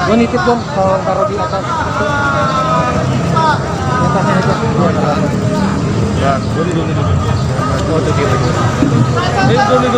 Gue nitip dong, kalau taruh di atas itu. Di atasnya aja. Ya, Doni. Oh, itu dia. Doni.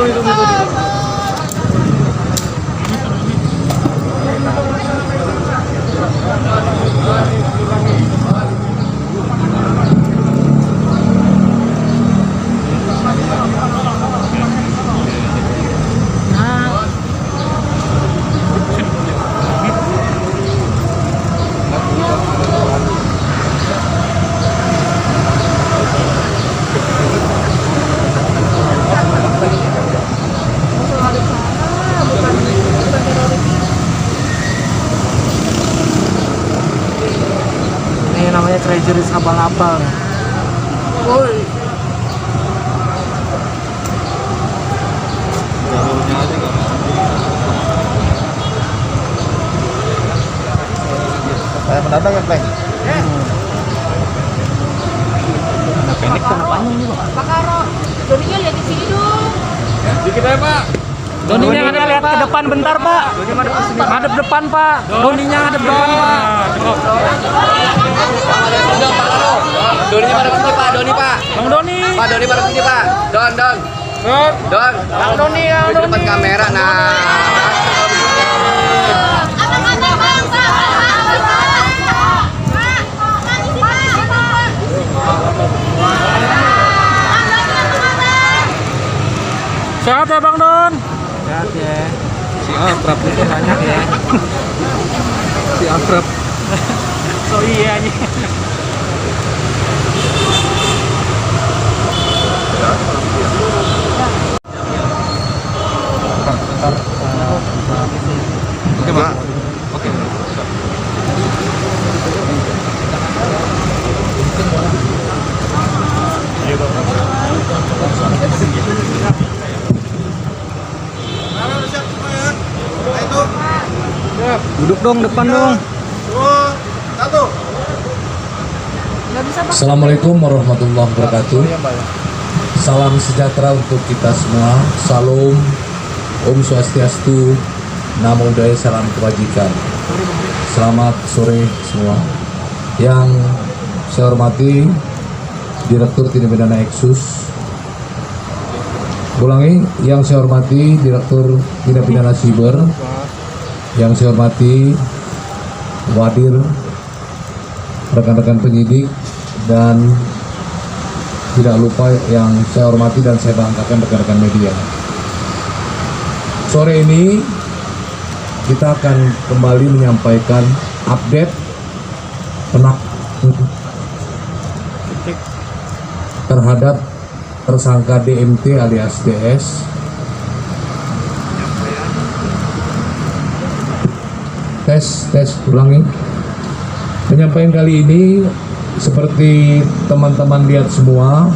Ini namanya treasuries abal-abal. Woi. Jalurnya aja kan. Saya mendadak ya, Pleng. Nah, pendek sama panjang nih, Pak. Pak Karo, Doninya lihat di sini dong. Dikit aja, Pak. Doninya ada lihat ke depan bentar, Pak. Hadap depan, Pak. Doninya hadap depan, Pak. Doninya pada sini Pak, Doni Pak. Bang Doni. Pak Doni pada sini Pak. Don. Bang Doni ya, Di depan kamera. Nah. Sehat ya, Bang Don? Sehat ya. Si Akrab itu banyak ya. Si Akrab. So iya nih. Oke, Pak. Oke. Duduk dong, depan dong. Assalamualaikum warahmatullahi wabarakatuh. Salam sejahtera untuk kita semua. Salam, Om Swastiastu, Namo Buddhaya, salam kebajikan. Selamat sore semua. Yang saya hormati Direktur Tindak Pidana Eksus. Ulangi, yang saya hormati Direktur Tindak Pidana Siber. Yang saya hormati Wadir, rekan-rekan penyidik, dan tidak lupa yang saya hormati dan saya banggakan rekan-rekan media. Sore ini kita akan kembali menyampaikan update terhadap tersangka DMT alias DS. Tes, ulangi. Penyampaian kali ini seperti teman-teman lihat semua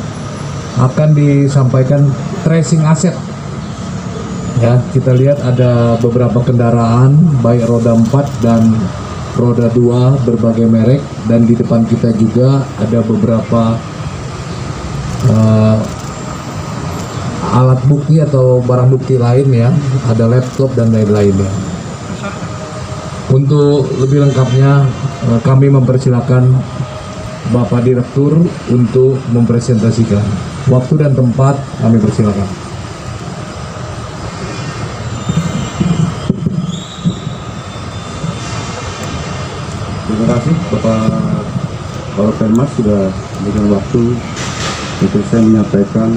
akan disampaikan tracing aset. Ya, kita lihat ada beberapa kendaraan baik roda 4 dan roda 2 berbagai merek, dan di depan kita juga ada beberapa alat bukti atau barang bukti lain ya, ada laptop dan lain-lainnya. Untuk lebih lengkapnya kami mempersilakan Bapak Direktur untuk mempresentasikan. Waktu dan tempat kami persilakan. Terima kasih Bapak Karopenmas sudah memberikan waktu untuk saya menyampaikan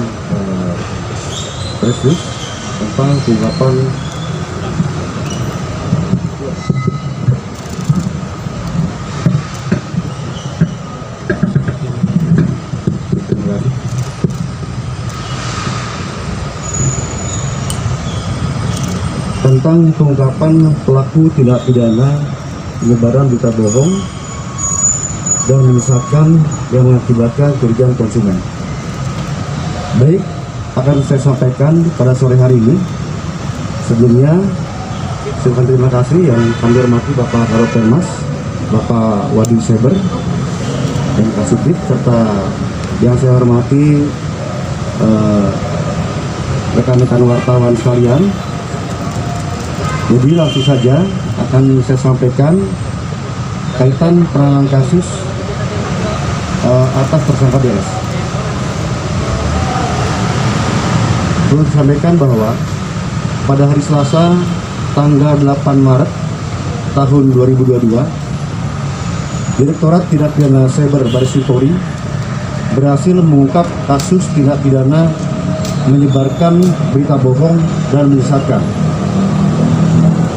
press release tentang pengungkapan tentang pengungkapan pelaku tindak pidana penyebaran berita bohong dan menyesatkan yang mengakibatkan kerugian konsumen. Baik, akan saya sampaikan pada sore hari ini. Sebelumnya, saya ucapkan terima kasih yang kami hormati Bapak Karopenmas, Bapak Wadir Seber, dan Kasubdit, serta yang saya hormati rekan-rekan wartawan sekalian. Jadi langsung saja akan saya sampaikan kaitan penanganan kasus atas tersangka DS. Perlu disampaikan bahwa pada hari Selasa tanggal 8 Maret tahun 2022, Direktorat Tindak Pidana Cyber Baris Krim Polri berhasil mengungkap kasus tindak pidana menyebarkan berita bohong dan menyesatkan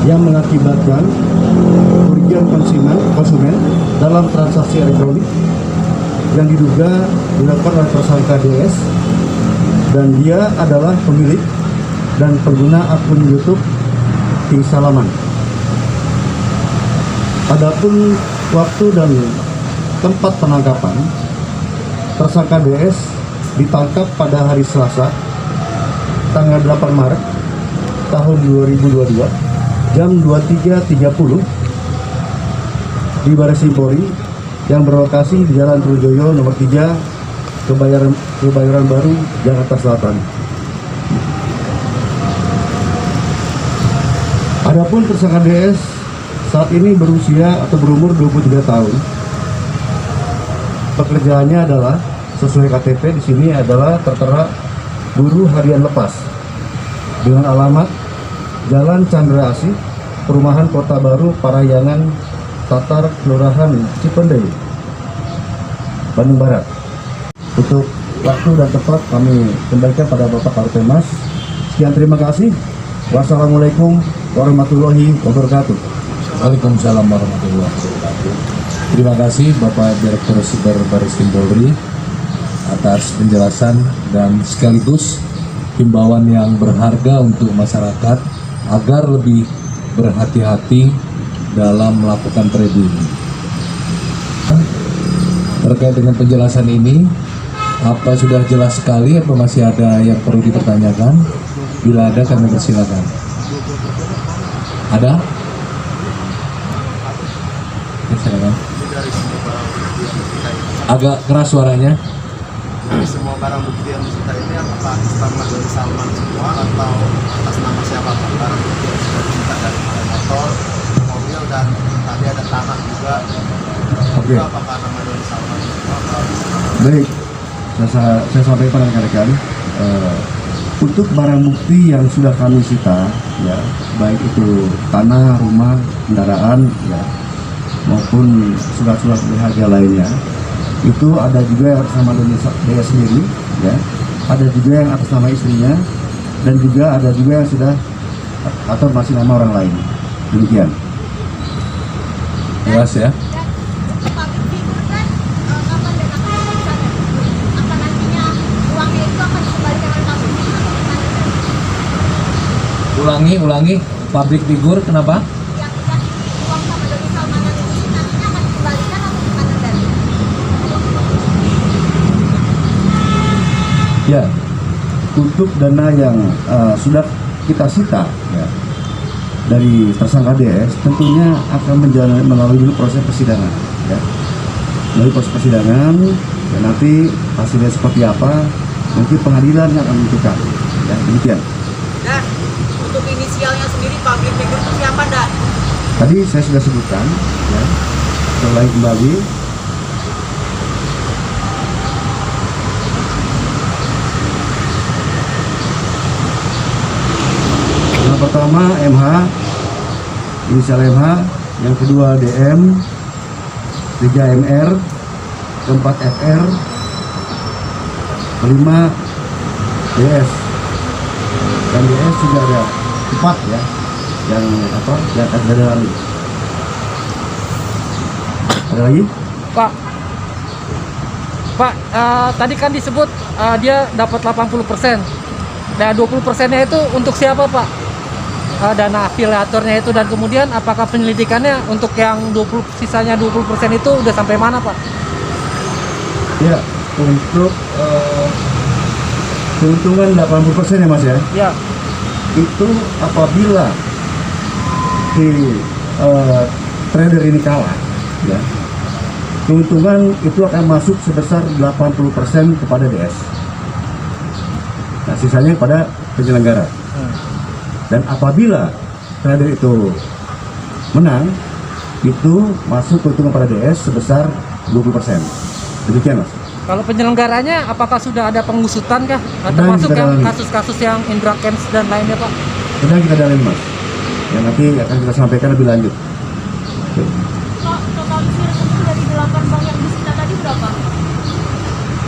yang mengakibatkan kerugian konsumen dalam transaksi elektronik yang diduga dilakukan oleh tersangka DS, dan dia adalah pemilik dan pengguna akun YouTube King Salaman. Adapun waktu dan tempat penangkapan, tersangka DS ditangkap pada hari Selasa tanggal 8 Maret tahun 2022 jam 23.30 di Baris Krim Polri yang berlokasi di Jalan Trujoyo nomor 3 Kebayoran Baru, Jakarta Selatan. Adapun tersangka DS saat ini berusia atau berumur 23 tahun. Pekerjaannya adalah sesuai KTP di sini adalah tertera buruh harian lepas dengan alamat Jalan Chandra Asih, Perumahan Kota Baru, Parayangan, Tatar, Kelurahan Cipendei, Bandung Barat. Untuk waktu dan tempat kami kembalikan pada Bapak Karopenmas. Sekian, terima kasih. Wassalamualaikum warahmatullahi wabarakatuh. Waalaikumsalam warahmatullahi wabarakatuh. Terima kasih Bapak Direktur Siber Baris Krim Polri atas penjelasan dan sekaligus himbauan yang berharga untuk masyarakat agar lebih berhati-hati dalam melakukan trading. Terkait dengan penjelasan ini, apa sudah jelas sekali atau masih ada yang perlu dipertanyakan? Bila ada, kami persilakan. Ada? Ya, silakan. Agak keras suaranya. Dari semua barang bukti yang disita ini apakah atas nama Doni Salman semua atau atas nama siapa barang bukti yang sudah disita dari motor, mobil, dan tadi ada tanah juga. Oke. Itu apakah nama Doni Salman semua atau Baik, saya sampaikan rekan-rekan, untuk barang bukti yang sudah kami sita, ya, baik itu tanah, rumah, kendaraan, ya, maupun surat-surat berharga lainnya, itu ada juga yang atas nama dia sendiri, ya, ada juga yang atas nama istrinya, dan juga ada juga yang sudah atau masih nama orang lain. Demikian. Jelas ya. Public figure kan kapan dan akan diberikan? Apa nantinya uangnya itu akan dikembalikan oleh kasusnya? Ulangi. Public figure kenapa? Yang uang sama Doni Salmanan ini nantinya akan dikembalikan atau gimana dari? Ya, untuk dana yang sudah kita sita, ya, dari tersangka DS tentunya akan melalui dulu proses persidangan, ya. Melalui proses persidangan, dan nanti hasilnya seperti apa nanti pengadilan yang akan menentukan, ya, demikian. Dan untuk inisialnya sendiri public figure itu siapa, Dan? Tadi saya sudah sebutkan, ya, selain kembali. Yang pertama MH, inisial MH, yang kedua DM, 3 MR, keempat FR, kelima DS, dan DS juga ada 4, ya, yang ada lagi. Ada lagi? Pak, tadi kan disebut dia dapat 80%. Nah, 20%-nya itu untuk siapa, Pak? Dana afiliatornya itu, dan kemudian apakah penyelidikannya untuk yang sisanya 20% itu udah sampai mana, Pak? Ya, untuk keuntungan 80% ya Mas ya, Ya. itu apabila si trader ini kalah, ya, keuntungan itu akan masuk sebesar 80% kepada DS. Nah, sisanya kepada penyelenggara. Dan apabila trader itu menang itu masuk keuntungan pada DS sebesar 20%. Demikian Mas. Kalau penyelenggaranya apakah sudah ada pengusutan kah? Sedang Termasuk kita yang dalami. kasus-kasus yang Indra Kents dan lainnya Pak? Sedang kita dalami Mas. Yang nanti akan kita sampaikan lebih lanjut. Oke. Pak, totalisir rekening dari 8 bank yang disita tadi berapa?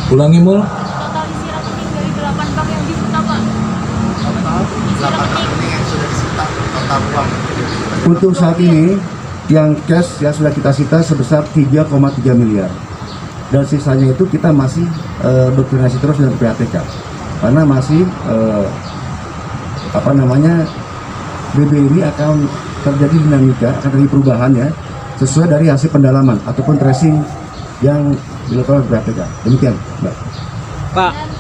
Ulangi Mul. Totalisir rekening dari 8 bank yang disita Pak. 8 rekening yang sudah disita total uang. Untuk saat ini yang cash yang sudah kita sita sebesar 3,3 miliar. Dan sisanya itu kita masih berkoordinasi terus dengan PPATK karena masih BB ini akan terjadi dinamika, akan terjadi perubahan ya sesuai dari hasil pendalaman ataupun tracing yang dilakukan oleh PPATK. Demikian Mbak. Pak, Dan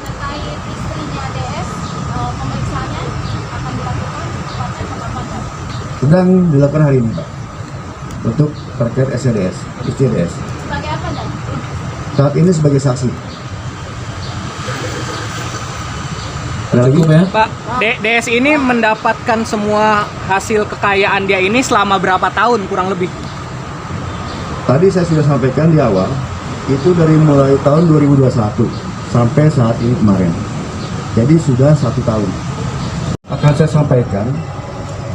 terkait istrinya DS, pemeriksaannya akan dilakukan tepatnya kapan Pak? Sedang dilakukan hari ini Pak untuk terkait SCDS, istri DS. Sebagai apa Dan? Saat ini sebagai saksi. Ada lagi? Cukup ya. Pak, DS ini mendapatkan semua hasil kekayaan dia ini selama berapa tahun kurang lebih? Tadi saya sudah sampaikan di awal, itu dari mulai tahun 2021 sampai saat ini kemarin. Jadi sudah 1 tahun. Akan saya sampaikan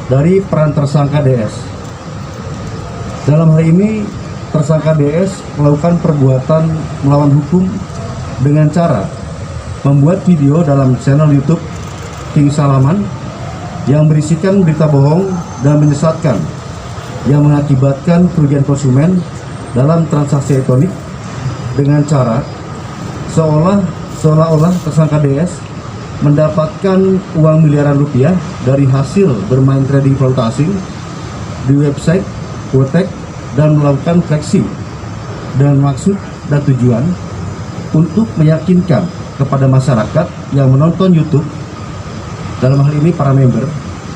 dari peran tersangka DS. Dalam hal ini, tersangka DS melakukan perbuatan melawan hukum dengan cara membuat video dalam channel YouTube King Salaman yang berisikan berita bohong dan menyesatkan yang mengakibatkan kerugian konsumen dalam transaksi elektronik dengan cara seolah-olah tersangka DS mendapatkan uang miliaran rupiah dari hasil bermain trading valuta asing di website Quotek dan melakukan flexing dan maksud dan tujuan untuk meyakinkan kepada masyarakat yang menonton YouTube, dalam hal ini para member,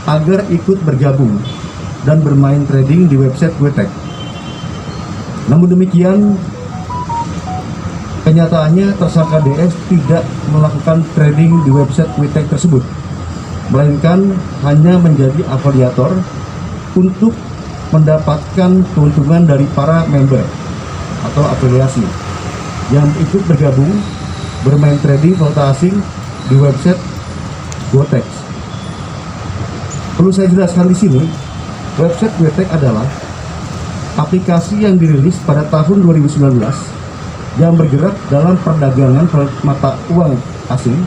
agar ikut bergabung dan bermain trading di website Quotek. Namun demikian, kenyataannya tersangka DS tidak melakukan trading di website Quotek tersebut, melainkan hanya menjadi afiliator untuk mendapatkan keuntungan dari para member atau afiliasi yang ikut bergabung bermain trading valuta asing di website Quotek. Perlu saya jelaskan di sini, website Quotek adalah aplikasi yang dirilis pada tahun 2019 yang bergerak dalam perdagangan mata uang asing.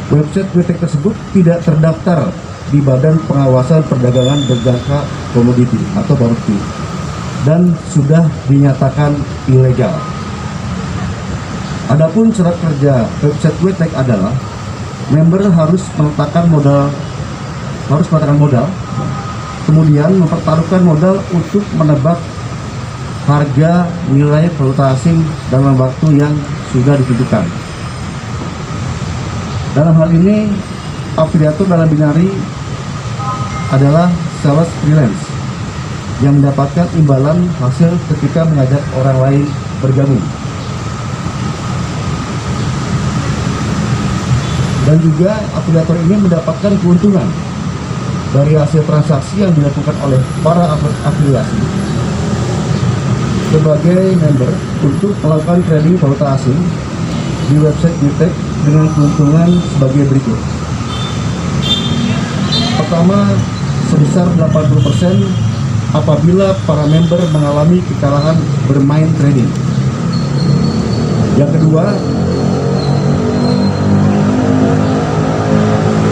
Website Quotek tersebut tidak terdaftar di Badan Pengawasan Perdagangan Berjangka Komoditi atau BAPEI dan sudah dinyatakan ilegal. Adapun syarat kerja website Quotek adalah member harus meletakkan modal, kemudian mempertaruhkan modal untuk menebak harga nilai valuta asing dalam waktu yang sudah ditentukan. Dalam hal ini, afiliator dalam binari adalah sales freelance yang mendapatkan imbalan hasil ketika mengajak orang lain bergabung. Dan juga afiliator ini mendapatkan keuntungan dari hasil transaksi yang dilakukan oleh para afiliasi sebagai member untuk melakukan trading valuta asing di website Quotek dengan keuntungan sebagai berikut. Pertama, sebesar 80% apabila para member mengalami kekalahan bermain trading. Yang kedua,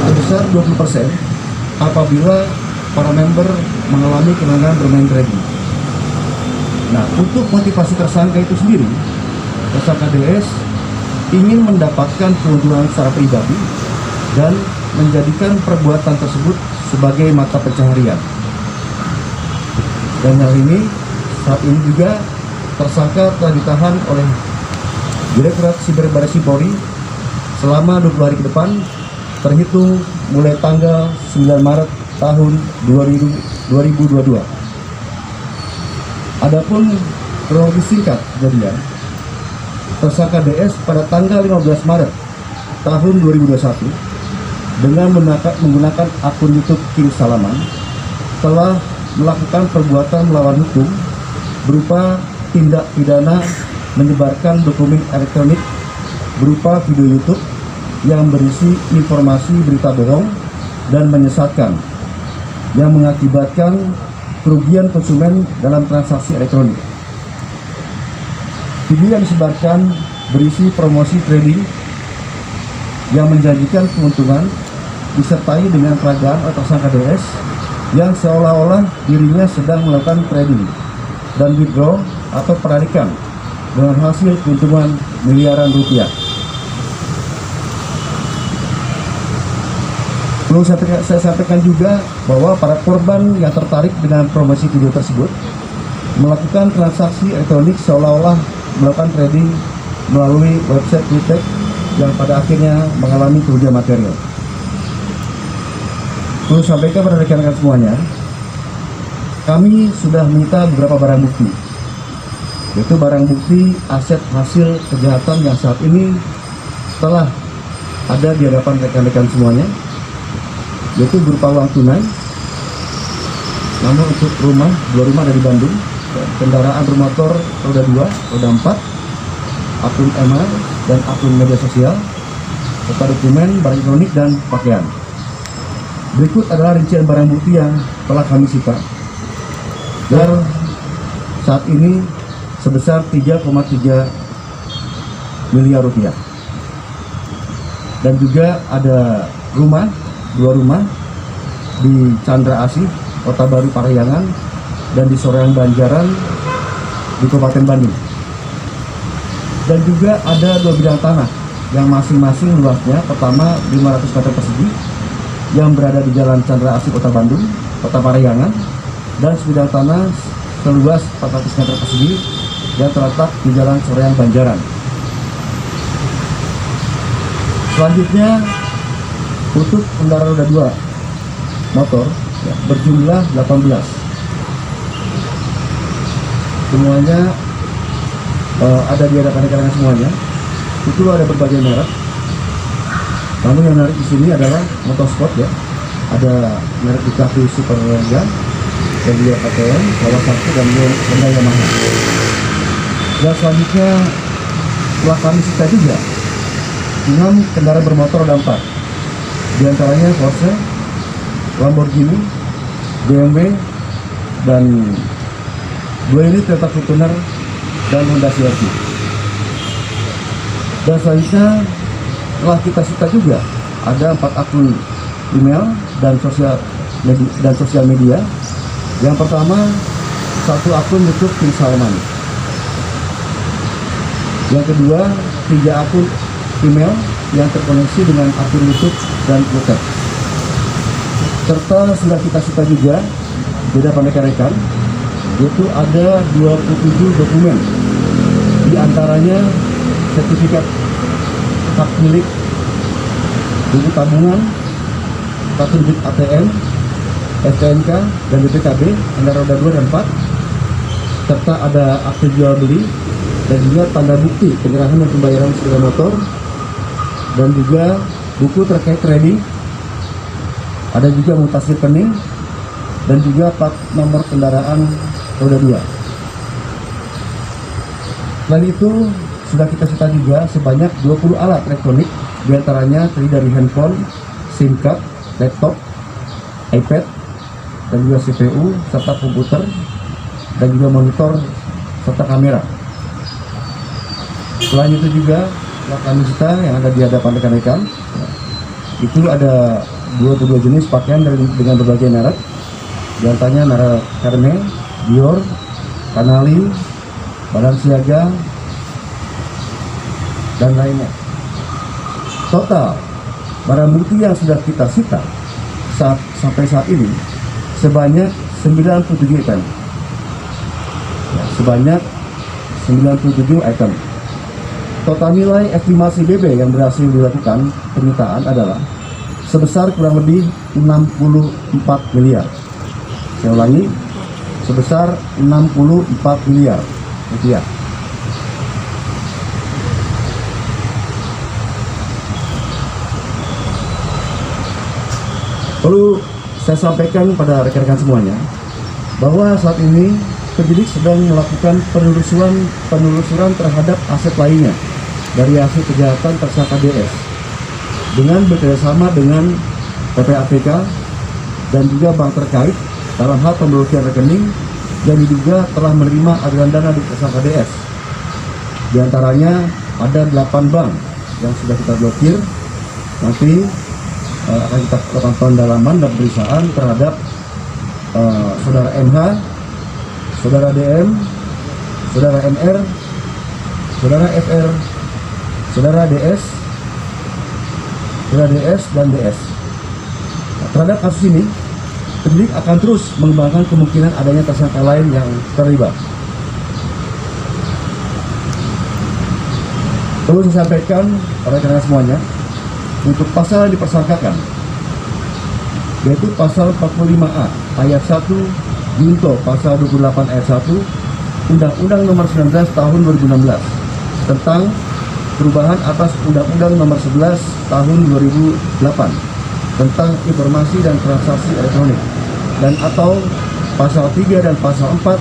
sebesar 20% apabila para member mengalami kemenangan bermain trading. Nah, untuk motivasi tersangka itu sendiri, tersangka DS ingin mendapatkan keuntungan secara pribadi dan menjadikan perbuatan tersebut sebagai mata pencaharian. Dan hal ini saat ini juga tersangka telah ditahan oleh Direktorat Siber Barreskrim Polri selama 20 hari ke depan terhitung mulai tanggal 9 Maret tahun 2022. Adapun kronologi singkat kejadian, tersangka DS pada tanggal 15 Maret tahun 2021 dengan menggunakan akun YouTube King Salaman telah melakukan perbuatan melawan hukum berupa tindak pidana menyebarkan dokumen elektronik berupa video YouTube yang berisi informasi berita bohong dan menyesatkan yang mengakibatkan kerugian konsumen dalam transaksi elektronik. Video yang disebarkan berisi promosi trading yang menjanjikan keuntungan disertai dengan peragaan oleh tersangka DS yang seolah-olah dirinya sedang melakukan trading dan withdraw atau penarikan dengan hasil keuntungan miliaran rupiah. Perlu saya sampaikan juga bahwa para korban yang tertarik dengan promosi video tersebut melakukan transaksi elektronik seolah-olah melakukan trading melalui website fintech yang pada akhirnya mengalami kerugian material. Perlu sampaikan pada rekan-rekan semuanya, kami sudah menyita beberapa barang bukti, yaitu barang bukti aset hasil kejahatan yang saat ini telah ada di hadapan rekan-rekan semuanya, yaitu berupa uang tunai, namun untuk dua rumah ada di Bandung, kendaraan bermotor roda 2, roda 4, akun email dan akun media sosial, serta dokumen, barang elektronik dan pakaian. Berikut adalah rincian barang bukti yang telah kami sita. Dan saat ini sebesar 3,3 miliar rupiah. Dan juga ada dua rumah di Chandra Asih, Kota Baru Parahyangan, dan di Soreang Banjaran di Kabupaten Bandung. Dan juga ada 2 bidang tanah yang masing-masing luasnya pertama 500 meter persegi yang berada di Jalan Chandra Asih, Kota Bandung, Kota Parahyangan, dan sebidang tanah seluas 400 meter persegi yang terletak di Jalan Soreang Banjaran. Selanjutnya untuk kendaraan roda 2 motor ya, berjumlah 18. Semuanya ada di hadapan rekan-rekan semuanya. Itu ada berbagai merek. Namun yang menarik di sini adalah motorsport ya. Ada merek Ducati Super Leggera, dan juga KTM, Kawasaki, dan Honda Yamaha. Dan selanjutnya telah kami sita juga 6 kendaraan bermotor roda 4. Di antaranya Porsche, Lamborghini, BMW, dan 2 unit Toyota Fortuner dan Honda CR-V. Dan selanjutnya telah kita sita juga ada 4 akun email dan sosial media. Yang pertama, 1 akun YouTube King Salman. Yang kedua, 3 akun email yang terkoneksi dengan akun YouTube dan Twitter. Serta sudah kita sita juga di hadapan rekan-rekan, yaitu ada 27 dokumen, di antaranya sertifikat hak milik, buku tabungan, kartu debit ATM, STNK, dan BPKB, kendaraan roda 2 dan 4, serta ada akte jual beli, dan juga tanda bukti penyerahan dan pembayaran sepeda motor, dan juga buku terkait trading, ada juga mutasi rekening, dan juga plat nomor kendaraan roda 2. Selain itu, sudah kita sita juga sebanyak 20 alat elektronik, diantaranya terdiri dari handphone, SIM card, laptop, iPad, dan juga CPU, serta komputer, dan juga monitor, serta kamera. Selain itu juga telah kami sita yang ada di hadapan rekan-rekan, itu ada 22 jenis pakaian dengan berbagai merek, diantaranya merek Hermes, Dior, Canali, Balenciaga, dan lainnya. Total barang bukti yang sudah kita sita sampai saat ini sebanyak 97 item. Ya, sebanyak 97 item. Total nilai estimasi BB yang berhasil dilakukan penyitaan adalah sebesar kurang lebih 64 miliar. Saya ulangi, sebesar 64 miliar rupiah. Perlu saya sampaikan pada rekan-rekan semuanya bahwa saat ini penyidik sedang melakukan penelusuran terhadap aset lainnya dari hasil kejahatan tersangka DS dengan bekerjasama dengan PPATK dan juga bank terkait dalam hal pemblokiran rekening dan diduga telah menerima aliran dana di tersangka DS. Di antaranya ada 8 bank yang sudah kita blokir. Nanti akan kita lakukan pendalaman dan pemeriksaan terhadap saudara MH, saudara DM, saudara MR, saudara FR, saudara DS, dan DS. Nah, terhadap kasus ini, penyidik akan terus mengembangkan kemungkinan adanya tersangka lain yang terlibat. Perlu saya sampaikan pada kalian semuanya, untuk pasal yang dipersangkakan, yaitu pasal 45A ayat 1 junto pasal 28 ayat 1 Undang-Undang Nomor 19 Tahun 2016 tentang perubahan atas Undang-Undang Nomor 11 Tahun 2008 tentang informasi dan transaksi elektronik, dan atau pasal 3 dan pasal 4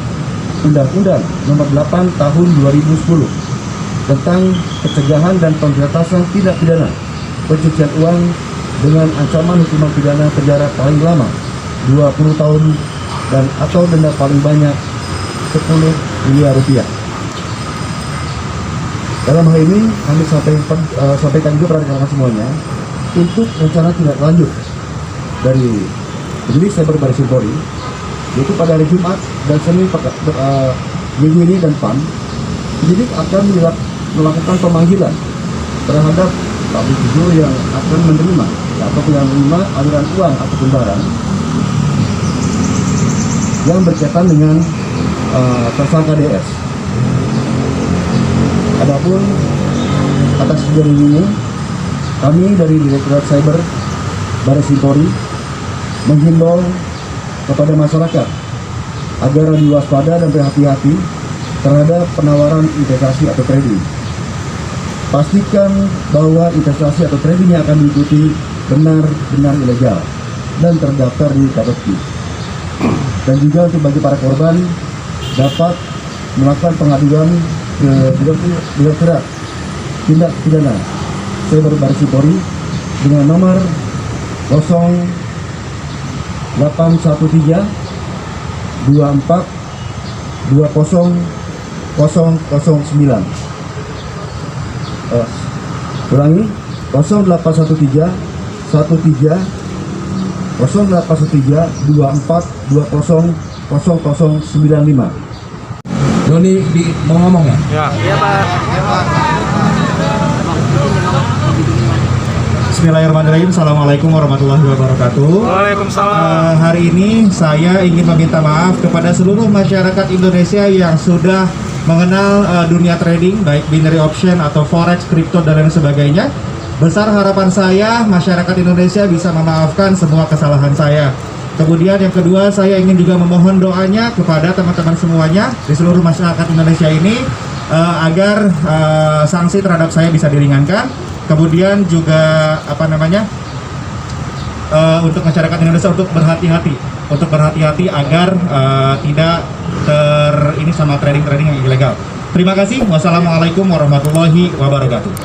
Undang-Undang Nomor 8 Tahun 2010 tentang pencegahan dan pemberantasan tindak pidana pencucian uang dengan ancaman hukuman pidana penjara paling lama 20 tahun dan atau denda paling banyak 10 miliar rupiah. Dalam hal ini kami sampaikan juga pada rekan-rekan semuanya untuk rencana tindak lanjut dari penyidik Cyber Baris Krim Polri, yaitu pada hari Jumat dan Senin minggu ini dan PAN, penyidik akan melakukan pemanggilan terhadap public figure yang akan menerima atau yang menerima aliran uang ataupun barang yang berkaitan dengan tersangka DS. Adapun atas kejadian ini, kami dari Direktorat Cyber Baris Krim Polri menghimbau kepada masyarakat agar lebih waspada dan berhati-hati terhadap penawaran investasi atau trading. Pastikan bahwa investasi atau trading yang akan diikuti benar-benar ilegal dan terdaftar di KPP. Dan juga untuk bagi para korban dapat melakukan pengaduan ke Direktorat Tindak Pidana Cyber Baris Krim Polri dengan nomor 0813 24 20 009. Ulangi 0813 24 20 0095. Doni mau ngomong ya? Iya Pak. Bismillahirrahmanirrahim. Assalamualaikum warahmatullahi wabarakatuh. Waalaikumsalam. Hari ini saya ingin meminta maaf kepada seluruh masyarakat Indonesia yang sudah mengenal dunia trading, baik binary option atau forex, kripto dan lain sebagainya. Besar harapan saya masyarakat Indonesia bisa memaafkan semua kesalahan saya. Kemudian yang kedua, saya ingin juga memohon doanya kepada teman-teman semuanya di seluruh masyarakat Indonesia ini agar sanksi terhadap saya bisa diringankan. Kemudian juga untuk masyarakat Indonesia untuk berhati-hati agar tidak ini sama trading yang ilegal. Terima kasih. Wassalamualaikum warahmatullahi wabarakatuh.